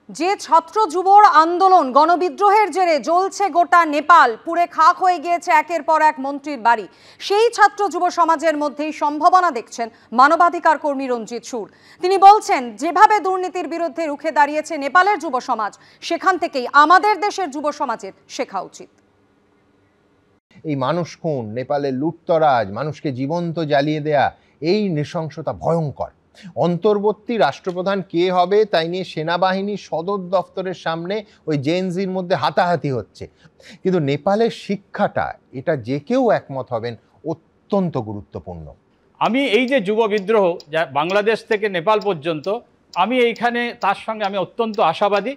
যে ছাত্র যুবর আন্দোলন গণবিদ্রোহের জেরে জ্বলছে গোটা নেপাল, পুড়ে খাক হয়ে গিয়েছে একের পর এক মন্ত্রীর বাড়ি, সেই ছাত্র যুব সমাজের মধ্যেই সম্ভাবনা দেখছেন মানবাধিকার কর্মী রঞ্জিত সুর। তিনি বলছেন, যেভাবে দুর্নীতির বিরুদ্ধে রুখে দাঁড়িয়েছে নেপালের যুব সমাজ, সেখান থেকেই আমাদের দেশের যুব সমাজের শেখা উচিত। এই মানুষ খুন, নেপালের লুটতরাজ, মানুষকে জীবন্ত জ্বালিয়ে দেয়া, এই নৃশংসতা ভয়ঙ্কর। অন্তর্বর্তী রাষ্ট্রপ্রধান কে হবে তাই নিয়ে সেনাবাহিনী সদর দফতরের সামনে ওই জেনজির মধ্যে হাতাহাতি হচ্ছে, কিন্তু নেপালের শিক্ষাটা, এটা যে কেউ একমত হবেন, অত্যন্ত গুরুত্বপূর্ণ। আমি এই যে যুব বিদ্রোহ যা বাংলাদেশ থেকে নেপাল পর্যন্ত, আমি এইখানে তার সঙ্গে আমি অত্যন্ত আশাবাদী।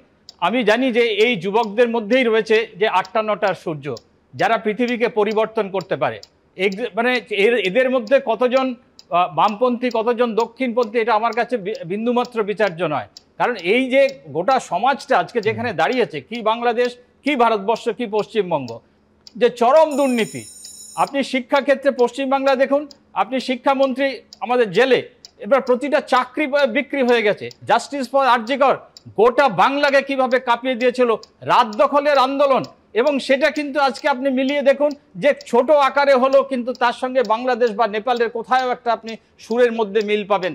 আমি জানি যে এই যুবকদের মধ্যেই রয়েছে যে ৮টা ৯টার সূর্য, যারা পৃথিবীকে পরিবর্তন করতে পারে। মানে এদের মধ্যে কতজন বামপন্থী, কতজন দক্ষিণপন্থী, এটা আমার কাছে বিন্দুমাত্র বিচার্য নয়। কারণ এই যে গোটা সমাজটা আজকে যেখানে দাঁড়িয়েছে, কি বাংলাদেশ, কি ভারতবর্ষ, কি পশ্চিমবঙ্গ, যে চরম দুর্নীতি। আপনি শিক্ষাক্ষেত্রে পশ্চিমবাংলা দেখুন, আপনি শিক্ষামন্ত্রী আমাদের জেলে, এবার প্রতিটা চাকরি বিক্রি হয়ে গেছে। জাস্টিস ফর আরজিকর গোটা বাংলাকে কিভাবে কাঁপিয়ে দিয়েছিল রাত দখলের আন্দোলন, এবং সেটা কিন্তু আজকে আপনি মিলিয়ে দেখুন যে ছোট আকারে হলো, কিন্তু তার সঙ্গে বাংলাদেশ বা নেপালের কোথাও একটা আপনি সুরের মধ্যে মিল পাবেন।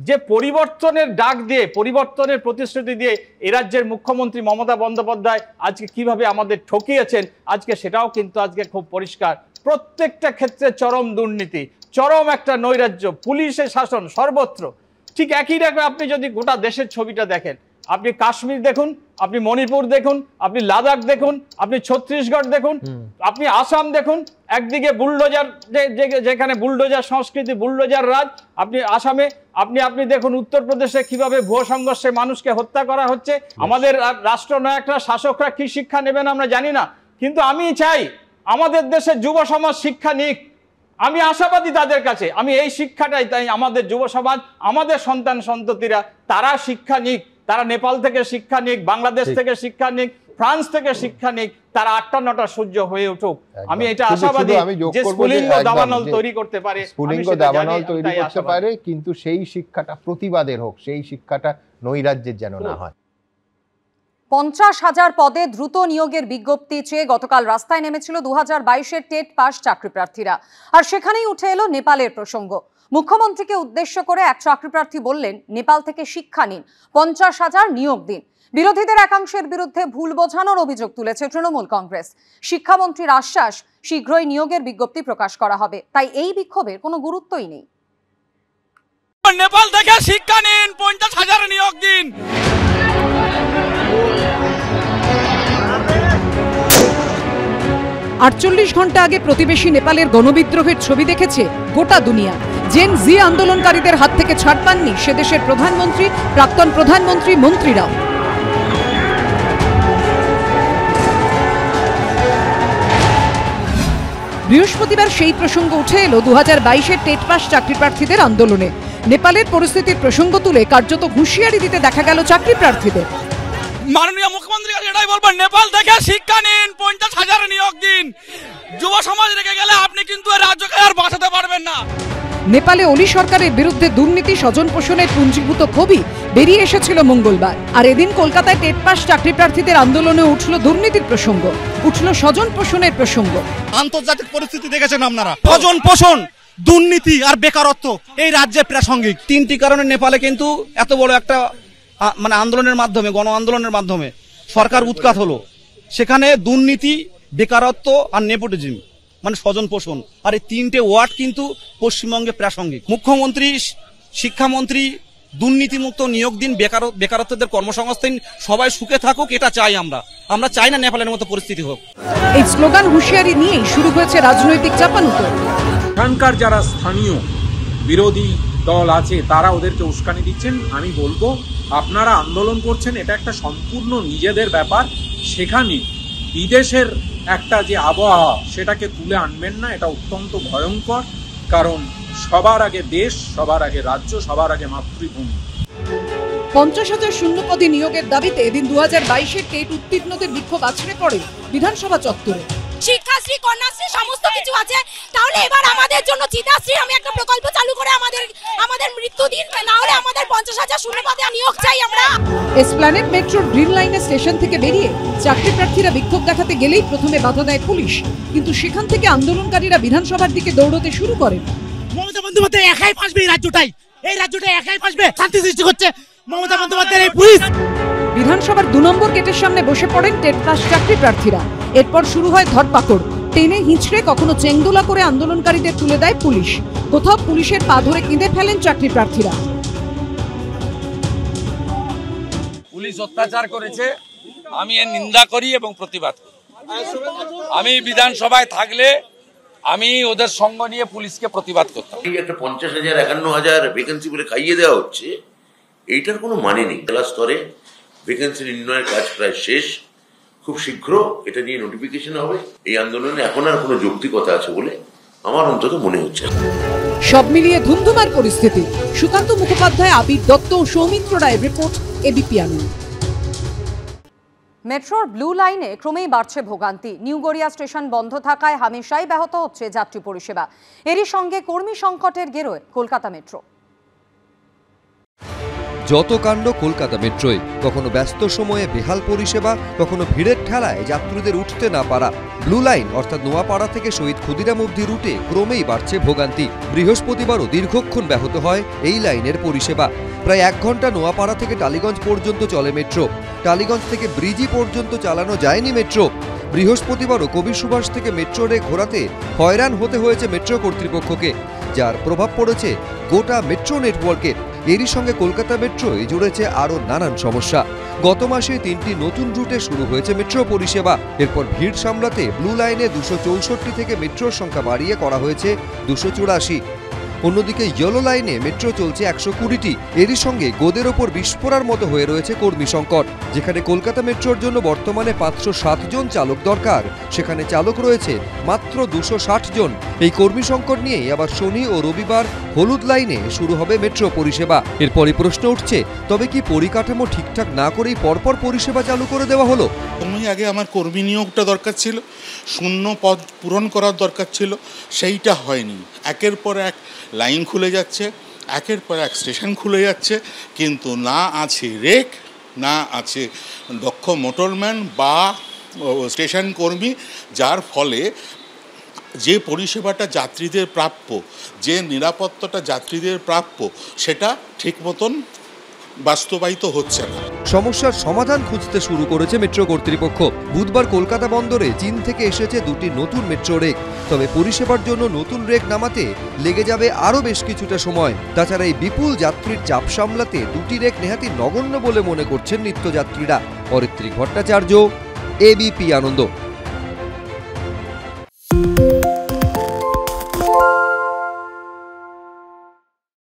যে পরিবর্তনের ডাক দিয়ে, পরিবর্তনের প্রতিশ্রুতি দিয়ে এ রাজ্যের মুখ্যমন্ত্রী মমতা বন্দ্যোপাধ্যায় আজকে কিভাবে আমাদের ঠকিয়েছেন, আজকে সেটাও কিন্তু আজকে খুব পরিষ্কার। প্রত্যেকটা ক্ষেত্রে চরম দুর্নীতি, চরম একটা নৈরাজ্য, পুলিশের শাসন সর্বত্র। ঠিক একই রকম আপনি যদি গোটা দেশের ছবিটা দেখেন, আপনি কাশ্মীর দেখুন, আপনি মণিপুর দেখুন, আপনি লাদাখ দেখুন, আপনি ছত্তিশগড় দেখুন, আপনি আসাম দেখুন। একদিকে বুলডোজার, যেখানে বুলডোজার সংস্কৃতি, বুলডোজার রাজ, আপনি আসামে আপনি দেখুন উত্তরপ্রদেশে কিভাবে ভুয়ো সংঘর্ষে মানুষকে হত্যা করা হচ্ছে। আমাদের রাষ্ট্রনায়করা, শাসকরা কি শিক্ষা নেবেন আমরা জানি না, কিন্তু আমি চাই আমাদের দেশের যুব সমাজ শিক্ষা নিক। আমি আশাবাদী তাদের কাছে, আমি এই শিক্ষাটাই, তাই আমাদের যুব সমাজ, আমাদের সন্তান সন্ততিরা তারা শিক্ষা নিক, তারা নেপাল থেকে শিক্ষা নিক, বাংলাদেশ থেকে শিক্ষা নিক, ফ্রান্স থেকে শিক্ষা নিক, তারা ৮টা ৯টা সূর্য হয়ে উঠুক। আমি এটা আশাবাদী যে স্ফুলিঙ্গ দাবানল তৈরি করতে পারে, স্ফুলিঙ্গ দাবানল তৈরি করতে পারে, কিন্তু সেই শিক্ষাটা প্রতিবাদের হোক, সেই শিক্ষাটা নৈরাজ্যের যেন না হয়। ৫০,০০০ পদে দ্রুত নিয়োগের বিজ্ঞপ্তি চেয়ে গতকাল রাস্তায় নেমেছিল ২০২২-এর টেট পাস চাকরি প্রার্থীরা, আর সেখানেই উঠে এলো নেপালের প্রসঙ্গ। মুখ্যমন্ত্রীকে উদ্দেশ্য করে এক চাকরি প্রার্থী বললেন, নেপাল থেকে শিক্ষা নিন, ৫০,০০০ নিয়োগ দিন। বিরোধীদের একাংশের বিরুদ্ধে ভুল বোঝানোর অভিযোগ তুলেছে তৃণমূল কংগ্রেস। শিক্ষামন্ত্রীর আশ্বাস, শীঘ্রই নিয়োগের বিজ্ঞপ্তি প্রকাশ করা হবে, তাই এই বিক্ষোভের কোনো গুরুত্বই নেই। নেপাল থেকে শিক্ষা নিন, ৫০,০০০ নিয়োগ দিন। আটচল্লিশ ঘন্টা আগে প্রতিবেশী নেপালের গণবিদ্রোহের ছবি দেখেছে গোটা দুনিয়া। জেন জি আন্দোলনকারীদের হাত থেকে ছাড় পাননি সে দেশের প্রধানমন্ত্রী, প্রাক্তন প্রধানমন্ত্রী, মন্ত্রীরাও। বৃহস্পতিবার সেই প্রসঙ্গ উঠে এলো ২০২২-এর টেট পাস চাকরি প্রার্থীদের আন্দোলনে। নেপালের পরিস্থিতির প্রসঙ্গ তুলে কার্যত হুঁশিয়ারি দিতে দেখা গেল চাকরি প্রার্থীদের। মাননীয় মুখ্যমন্ত্রী এটাই বলবেন, নেপাল থেকে শিক্ষা নিন, ৫০,০০০ নিয়োগ দিন। যুব সমাজ রেখে গেলে আপনি কিন্তু রাজ্যকে আর বাঁচাতে পারবেন না। নেপালে অলি সরকারের বিরুদ্ধে দুর্নীতি, স্বজন পোষণের পুঞ্জীভূত ক্ষোভই বেরিয়ে এসেছিল মঙ্গলবার। আর এদিন কলকাতায় টেট পাস চাকরি প্রার্থীদের আন্দোলনে উঠল দুর্নীতির প্রসঙ্গ, উঠল স্বজন পোষণের প্রসঙ্গ। আন্তর্জাতিক পরিস্থিতি দেখেছেন আপনারা, স্বজন পোষণ, দুর্নীতি আর বেকারত্ব এই রাজ্যে প্রাসঙ্গিক। 3টি কারণে নেপালে কিন্তু এত বড় একটা মানে আন্দোলনের মাধ্যমে, গণ আন্দোলনের মাধ্যমে সরকার উৎখাত হলো। সেখানে দুর্নীতি, বেকারত্ব আর নেপোটিজম মানে স্বজন পোষণ, আর এই 3টে ওয়ার্ড কিন্তু পশ্চিমবঙ্গে প্রাসঙ্গিক। মুখ্যমন্ত্রী, শিক্ষামন্ত্রী দুর্নীতিমুক্ত নিয়োগ দিন, বেকারত্বদের কর্মসংস্থান, সবাই সুখে থাকুক, এটা চাই আমরা চাই না নেপালের মতো পরিস্থিতি হোক। এই স্লোগান হুঁশিয়ারি নিয়েই শুরু হয়েছে রাজনৈতিক চাপানুতোর। এখানকার যারা স্থানীয় বিরোধী দল আছে তারা ওদেরকে উস্কানি দিচ্ছেন। আমি বলবো, আপনারা আন্দোলন করছেন, এটা একটা সম্পূর্ণ নিজেদের ব্যাপার, সেখানে বিদেশের একটা যে আবহাওয়া সেটাকে তুলে আনবেন না, এটা অত্যন্ত ভয়ঙ্কর। কারণ সবার আগে দেশ, সবার আগে রাজ্য, সবার আগে মাতৃভূমি। ৫০,০০০ শূন্যপদে নিয়োগের দাবিতে এদিন ২০২২-এর টেট উত্তীর্ণদের বিক্ষোভ আছড়ে পড়ে বিধানসভা চত্বরে। শিক্ষাশ্রী, কন্যাশ্রী সমস্ত কিছু আছে। তাহলে এবার আমাদের জন্য চিতাশ্রী আমি একটা প্রকল্প চালু করে আমাদের মৃত্যু দিন, না হলে আমাদের 50,000 শূন্যপদে নিয়োগ চাই আমরা। এসপ্ল্যানেড মেট্রোর গ্রিন লাইনের স্টেশন থেকে বেরিয়ে চাকরি প্রার্থীরা বিক্ষোভ দেখাতে গেলেই প্রথমে বাধা দেয় পুলিশ, কিন্তু সেখান থেকে আন্দোলনকারীরা বিধানসভার দিকে দৌড়তে শুরু করেন। মমতা বন্দ্যোপাধ্যায় একাই ফাঁসবে এই রাজ্যটাই একাই ফাঁসবে, শান্তি সৃষ্টি করছে মমতা বন্দ্যোপাধ্যায়ের এই পুলিশ। বিধানসভার 2 নম্বর গেটের সামনে বসে পড়েন টেট পাস চাকরি প্রার্থীরা। এরপর শুরু হয় ধরপাকড়, টেনে হিঁচড়ে কখনো চেংদোলা করে আন্দোলনকারীদের তুলে দেয় পুলিশ, কোথাও পুলিশের পা ধরে কেঁদে ফেলেন চাকরি প্রার্থীরা। পুলিশ অত্যাচার করেছে, আমি এর নিন্দা করি এবং প্রতিবাদ করি। আমি বিধানসভায় থাকলে আমি ওদের সঙ্গ নিয়ে পুলিশকে প্রতিবাদ করতাম। এই একটা 50,000 51,000 ভ্যাকেন্সি বলে খাইয়ে দেওয়া হচ্ছে, এইটার কোনো মানে নেই। জেলা স্তরে ভ্যাকেন্সি নির্ণয়ের কাজ প্রায় শেষ, খুব শীঘ্র এটা নিয়ে নোটিফিকেশন হবে। এই আন্দোলনে এখন আর কোনো যৌক্তিকতা আছে বলে আমার অন্তত মনে হচ্ছে। সব মিলিয়ে ধুমধুমার পরিস্থিতি। সুকান্ত মুখোপাধ্যায়, আবির দত্ত ও সৌমিত্র রায়ের রিপোর্ট, এবিপি আনন্দ। মেট্রোর ব্লু লাইনে ক্রমেই বাড়ছে ভোগান্তি। নিউ গড়িয়া স্টেশন বন্ধ থাকায় হামেশাই ব্যাহত হচ্ছে যাত্রী পরিষেবা। এরই সঙ্গে কর্মী সংকটের গেরোয় কলকাতা মেট্রো। যত কাণ্ড কলকাতা মেট্রোয়, কখনো ব্যস্ত সময়ে বেহাল পরিষেবা, কখনো ভিড়ের ঠেলায় যাত্রীদের উঠতে না পারা। ব্লু লাইন অর্থাৎ নোয়াপাড়া থেকে শহীদ ক্ষুদিরাম অবধি রুটে ক্রমেই বাড়ছে ভোগান্তি। বৃহস্পতিবারও দীর্ঘক্ষণ ব্যাহত হয় এই লাইনের পরিষেবা। প্রায় 1 ঘন্টা নোয়াপাড়া থেকে টালিগঞ্জ পর্যন্ত চলে মেট্রো। টালিগঞ্জ থেকে ব্রিজি পর্যন্ত চালানো যায়নি মেট্রো। বৃহস্পতিবারও কবি সুভাষ থেকে মেট্রো রে ঘোরাতে হয়রান হতে হয়েছে মেট্রো কর্তৃপক্ষকে, যার প্রভাব পড়েছে গোটা মেট্রো নেটওয়ার্কে। এরই সঙ্গে কলকাতা মেট্রোয় জুড়েছে আরও নানান সমস্যা। গত মাসে 3টি নতুন রুটে শুরু হয়েছে মেট্রো পরিষেবা। এরপর ভিড় সামলাতে ব্লু লাইনে 264 থেকে মেট্রোর সংখ্যা বাড়িয়ে করা হয়েছে 284। অন্যদিকে ইয়েলো লাইনে মেট্রো চলছে 120টি। এরই সঙ্গে গোদের ওপর বিস্ফোরার মতো হয়ে রয়েছে কর্মী সংকট। যেখানে কলকাতা মেট্রোর জন্য বর্তমানে 507 জন চালক দরকার, সেখানে চালক রয়েছে মাত্র 260 জন। এই কর্মী সংকট নিয়েই আবার শনি ও রবিবার হলুদ লাইনে শুরু হবে মেট্রো পরিষেবা। এরপরই প্রশ্ন উঠছে, তবে কি পরিকাঠামো ঠিকঠাক না করেই পরপর পরিষেবা চালু করে দেওয়া হলো? আগে আমার কর্মী নিয়োগটা দরকার ছিল, শূন্য পদ পূরণ করার দরকার ছিল, সেইটা হয়নি। একের পর এক লাইন খুলে যাচ্ছে, একের পর এক স্টেশন খুলে যাচ্ছে, কিন্তু না আছে রেক, না আছে দক্ষ মোটরম্যান বা স্টেশন কর্মী, যার ফলে যে পরিষেবাটা যাত্রীদের প্রাপ্য, যে নিরাপত্তাটা যাত্রীদের প্রাপ্য, সেটা ঠিক মতন বাস্তবায়িত হচ্ছে না। সমস্যার সমাধান খুঁজতে শুরু করেছে মেট্রো কর্তৃপক্ষ। বুধবার কলকাতা বন্দরে চীন থেকে এসেছে 2টি নতুন মেট্রো রেক। তবে পরিষেবার জন্য নতুন রেক নামাতে লেগে যাবে আরও বেশ কিছুটা সময়। তাছাড়া এই বিপুল যাত্রীর চাপ সামলাতে 2টি রেক নেহাতি নগণ্য বলে মনে করছেন নিত্যযাত্রীরা। অরিত্রিক ভট্টাচার্য, এবিপি আনন্দ।